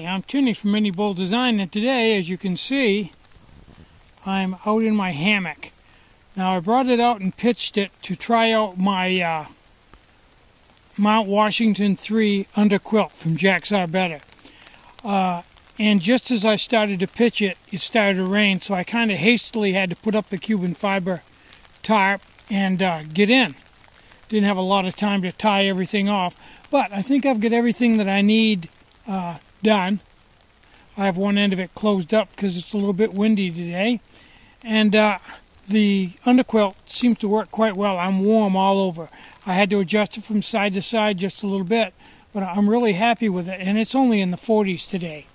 Hi, I'm Tinny from Mini Bowl Design, and today, as you can see, I'm out in my hammock. Now, I brought it out and pitched it to try out my Mount Washington 3 underquilt from Jack's Arbetta. And just as I started to pitch it, it started to rain, so I kind of hastily had to put up the Cuban fiber tarp and get in. Didn't have a lot of time to tie everything off, but I think I've got everything that I need done. I have one end of it closed up because it's a little bit windy today, and the underquilt seems to work quite well. I'm warm all over. I had to adjust it from side to side just a little bit, but I'm really happy with it, and it's only in the 40s today.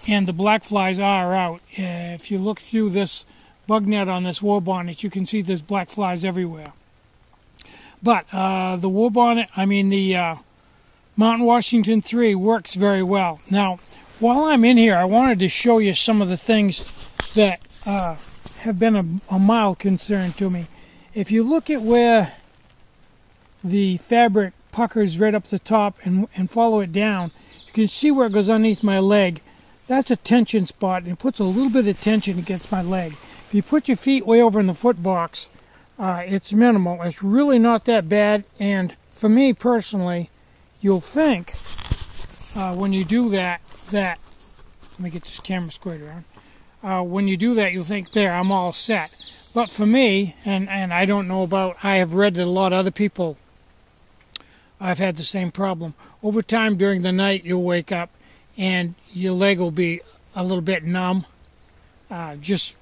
And the black flies are out. If you look through this bug net on this war bonnet, you can see there's black flies everywhere. But the war bonnet, the Mount Washington 3 works very well. Now, while I'm in here, I wanted to show you some of the things that have been a mild concern to me. If you look at where the fabric puckers right up the top and follow it down, you can see where it goes underneath my leg. That's a tension spot, and it puts a little bit of tension against my leg. If you put your feet way over in the foot box, it's minimal. It's really not that bad, and for me personally, you'll think when you do that, let me get this camera squared around. When you do that, you'll think, there, I'm all set. But for me, and I don't know about, I have read that a lot of other people have had the same problem. Over time during the night, you'll wake up and your leg will be a little bit numb. It's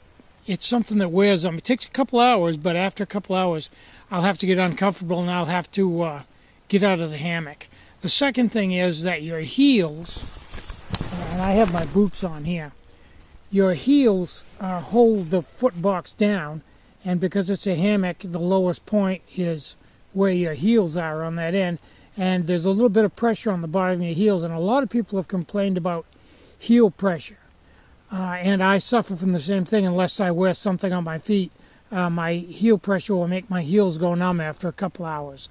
something that wears on me. It takes a couple hours, but after a couple hours, I'll have to get uncomfortable and I'll have to get out of the hammock. The second thing is that your heels, and I have my boots on here, your heels hold the foot box down, and because it's a hammock, the lowest point is where your heels are on that end, and there's a little bit of pressure on the bottom of your heels, and a lot of people have complained about heel pressure. And I suffer from the same thing unless I wear something on my feet. My heel pressure will make my heels go numb after a couple hours.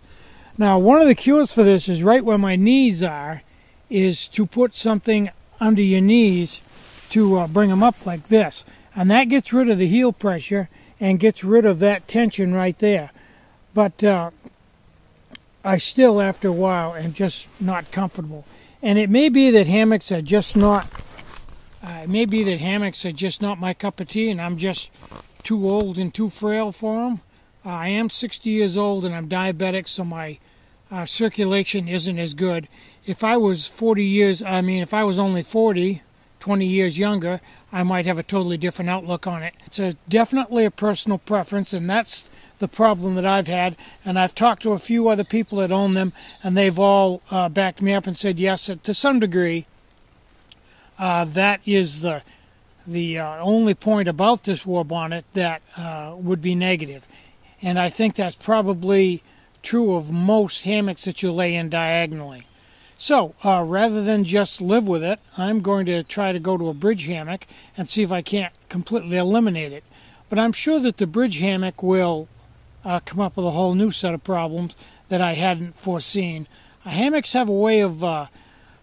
Now, one of the cures for this is right where my knees are, is to put something under your knees to bring them up like this. And that gets rid of the heel pressure and gets rid of that tension right there. But I still, after a while, am just not comfortable. And it may be that hammocks are just not my cup of tea, and I'm just too old and too frail for them. I am 60 years old, and I'm diabetic, so my circulation isn't as good. If I was if I was only 40, 20 years younger, I might have a totally different outlook on it. It's definitely a personal preference, and that's the problem that I've had. And I've talked to a few other people that own them, and they've all backed me up and said, yes, to some degree, that is the only point about this war bonnet that would be negative. And I think that's probably true of most hammocks that you lay in diagonally. So, rather than just live with it, I'm going to try to go to a bridge hammock and see if I can't completely eliminate it. But I'm sure that the bridge hammock will come up with a whole new set of problems that I hadn't foreseen. Hammocks have a way of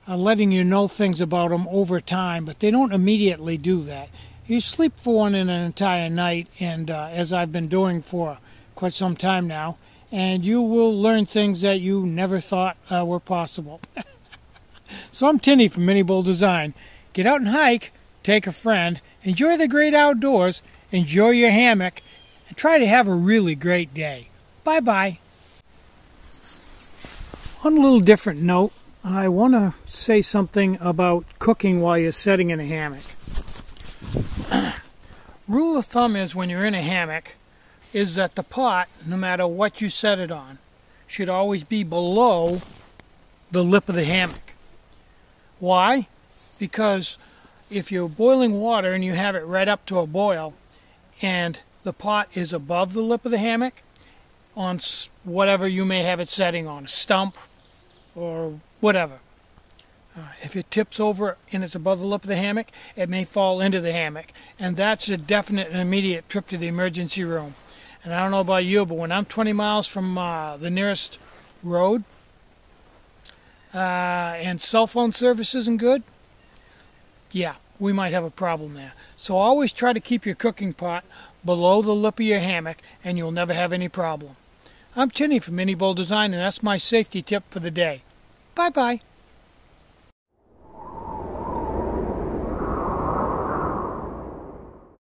letting you know things about them over time, but they don't immediately do that. You sleep for one in an entire night, and as I've been doing for quite some time now, and you will learn things that you never thought were possible. So I'm Tinny from Mini Bowl Design. Get out and hike, take a friend, enjoy the great outdoors, enjoy your hammock, and try to have a really great day. Bye-bye. On a little different note, I want to say something about cooking while you're sitting in a hammock. Rule of thumb is when you're in a hammock is that the pot, no matter what you set it on, should always be below the lip of the hammock. Why? Because if you're boiling water and you have it right up to a boil and the pot is above the lip of the hammock on whatever you may have it setting on, a stump or whatever. If it tips over and it's above the lip of the hammock, it may fall into the hammock. And that's a definite and immediate trip to the emergency room. And I don't know about you, but when I'm 20 miles from the nearest road and cell phone service isn't good, yeah, we might have a problem there. So always try to keep your cooking pot below the lip of your hammock and you'll never have any problem. I'm Tinny from Mini Bowl Design, and that's my safety tip for the day. Bye-bye.